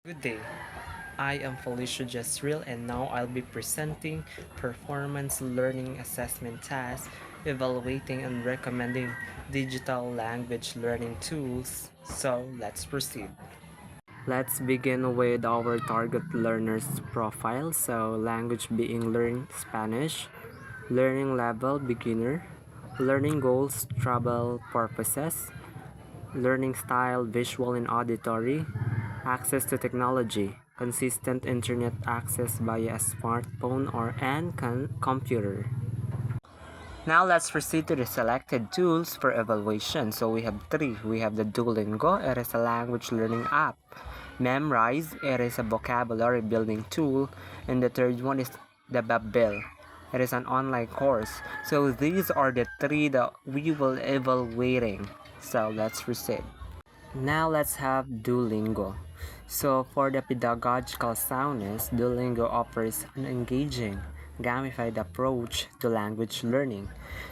Good day. I am Felicia Jasril and now I'll be presenting performance learning assessment tasks, evaluating and recommending digital language learning tools. So let's proceed. Let's begin with our target learners profile. So language being learned Spanish, learning level beginner, learning goals travel purposes, learning style visual and auditory, access to technology, consistent internet access via a smartphone or an computer. Now let's proceed to the selected tools for evaluation. So we have three. We have the Duolingo, it is a language learning app. Memrise, it is a vocabulary building tool. And the third one is the Babbel. It is an online course. So these are the three that we will evaluating. So let's proceed. Now let's have Duolingo. So for the pedagogical soundness, Duolingo offers an engaging, gamified approach to language learning.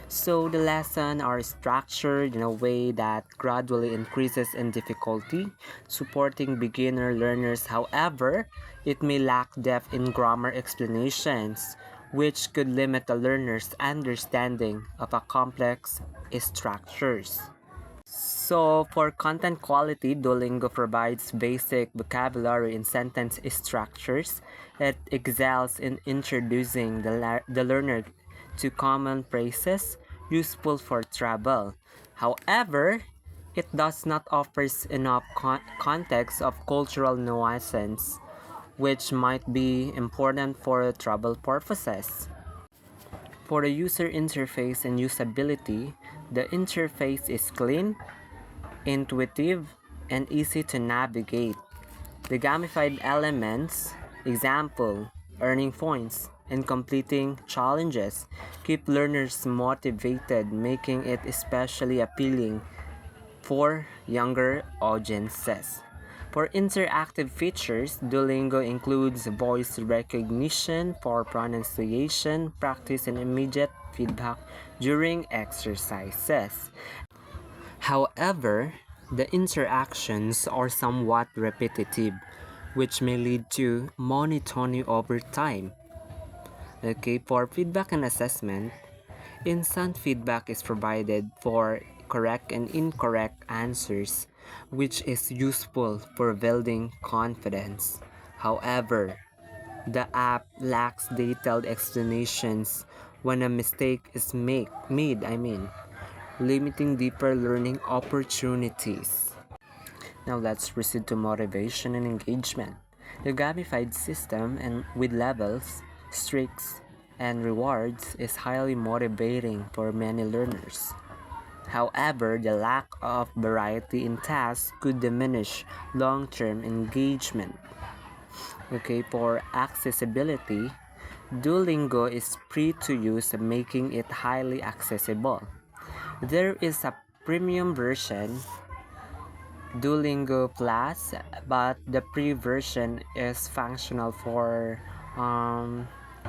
So the lessons are structured in a way that gradually increases in difficulty, supporting beginner learners. However, it may lack depth in grammar explanations, which could limit the learner's understanding of a complex structures. So, for content quality, Duolingo provides basic vocabulary and sentence structures. It excels in introducing the learner to common phrases useful for travel. However, it does not offer enough context of cultural nuances, which might be important for travel purposes. For the user interface and usability, the interface is clean, intuitive, and easy to navigate. The gamified elements, example, earning points, and completing challenges, keep learners motivated, making it especially appealing for younger audiences. For interactive features, Duolingo includes voice recognition for pronunciation, practice, and immediate feedback during exercises. However, the interactions are somewhat repetitive, which may lead to monotony over time. Okay, for feedback and assessment, instant feedback is provided for correct and incorrect answers, which is useful for building confidence. However, the app lacks detailed explanations when a mistake is made, limiting deeper learning opportunities. Now let's proceed to motivation and engagement. The gamified system and with levels, streaks, and rewards is highly motivating for many learners. However, the lack of variety in tasks could diminish long-term engagement. Okay, for accessibility, Duolingo is free to use, making it highly accessible. There is a premium version, Duolingo Plus, but the free version is functional for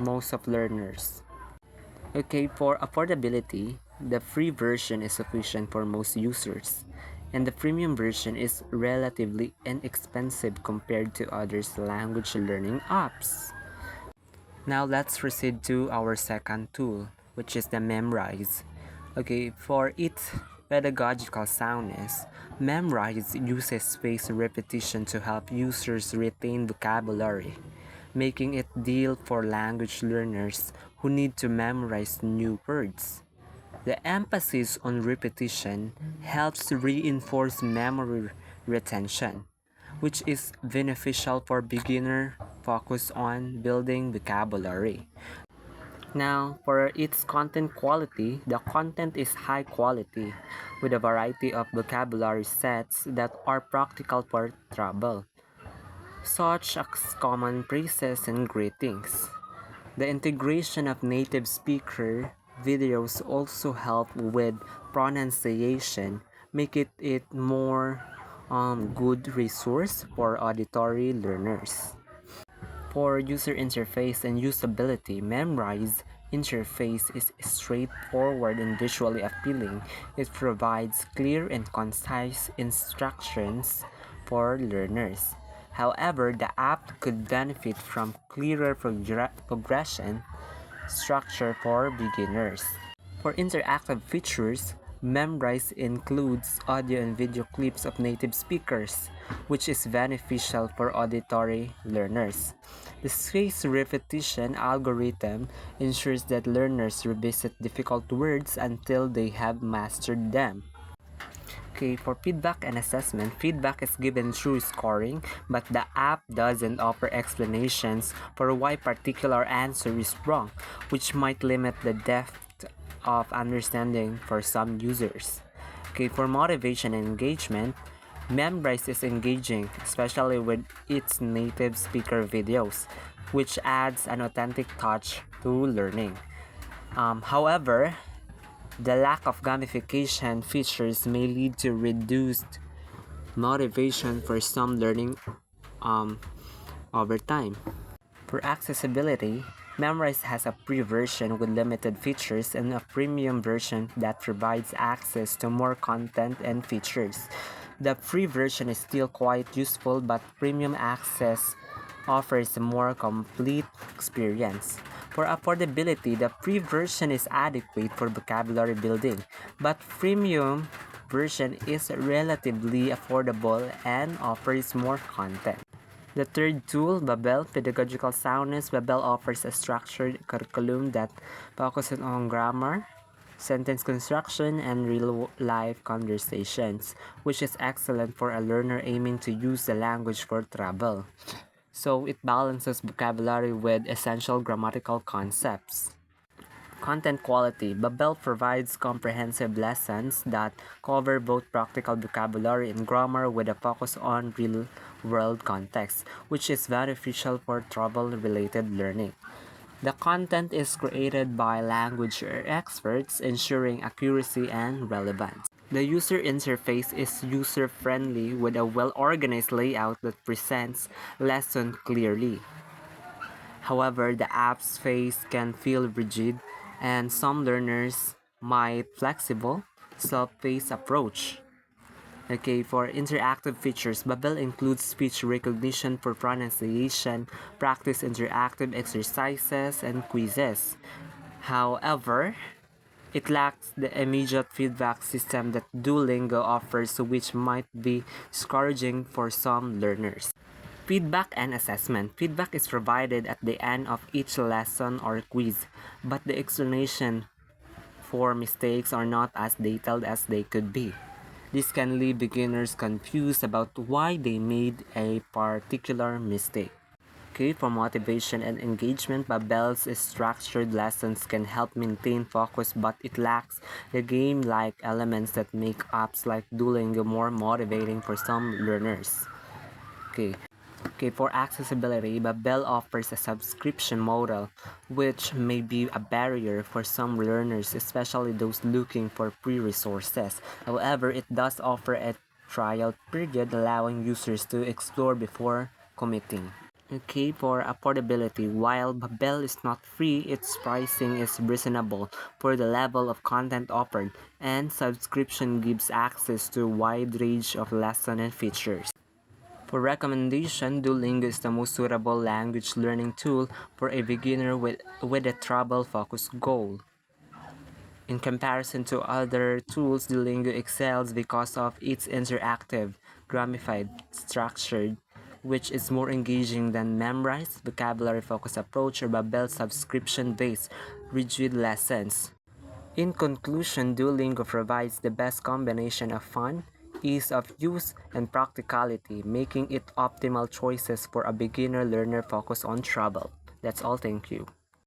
most of learners. Okay, for affordability, the free version is sufficient for most users, and the premium version is relatively inexpensive compared to other language learning apps. Now let's proceed to our second tool, which is the Memrise. Okay, for its pedagogical soundness, Memrise uses spaced repetition to help users retain vocabulary, making it ideal for language learners who need to memorize new words. The emphasis on repetition helps reinforce memory retention, which is beneficial for beginner focus on building vocabulary. Now, for its content quality, the content is high quality with a variety of vocabulary sets that are practical for travel, such as common phrases and greetings. The integration of native speaker videos also help with pronunciation, make it more good resource for auditory learners. For user interface and usability, Memrise interface is straightforward and visually appealing. It provides clear and concise instructions for learners. However, the app could benefit from clearer progression structure for beginners. For interactive features, Memrise includes audio and video clips of native speakers, which is beneficial for auditory learners. The spaced repetition algorithm ensures that learners revisit difficult words until they have mastered them. Okay, for feedback and assessment, feedback is given through scoring, but the app doesn't offer explanations for why particular answer is wrong, which might limit the depth of understanding for some users. Okay, for motivation and engagement, Memrise is engaging, especially with its native speaker videos, which adds an authentic touch to learning. However, the lack of gamification features may lead to reduced motivation for some learning um, over time. For accessibility, Memrise has a free version with limited features and a premium version that provides access to more content and features. The free version is still quite useful, but premium access offers a more complete experience. For affordability, the free version is adequate for vocabulary building, but premium version is relatively affordable and offers more content. The third tool, Babel, Pedagogical Soundness. Babel offers a structured curriculum that focuses on grammar, sentence construction, and real-life conversations, which is excellent for a learner aiming to use the language for travel. So it balances vocabulary with essential grammatical concepts. Content quality. Babel provides comprehensive lessons that cover both practical vocabulary and grammar with a focus on real world context, which is beneficial for travel related learning. The content is created by language experts, ensuring accuracy and relevance. The user interface is user friendly with a well organized layout that presents lesson clearly. However, the app's face can feel rigid, and some learners might flexible, self-paced approach. Okay, for interactive features, Babel includes speech recognition for pronunciation, practice interactive exercises, and quizzes. However, it lacks the immediate feedback system that Duolingo offers, which might be discouraging for some learners. Feedback and assessment. Feedback is provided at the end of each lesson or quiz, but the explanation for mistakes are not as detailed as they could be. This can leave beginners confused about why they made a particular mistake. Okay, for motivation and engagement, Babel's structured lessons can help maintain focus, but it lacks the game-like elements that make apps like Duolingo more motivating for some learners. Okay. Okay, for accessibility, Babel offers a subscription model, which may be a barrier for some learners, especially those looking for free resources. However, it does offer a trial period, allowing users to explore before committing. Okay, for affordability, while Babel is not free, its pricing is reasonable for the level of content offered, and subscription gives access to a wide range of lessons and features. For recommendation, Duolingo is the most suitable language learning tool for a beginner with a travel-focused goal. In comparison to other tools, Duolingo excels because of its interactive, gamified, structured, which is more engaging than Memrise, vocabulary-focused approach, or Babel subscription-based, rigid lessons. In conclusion, Duolingo provides the best combination of fun, ease of use, and practicality, making it optimal choices for a beginner learner focused on travel. That's all, thank you.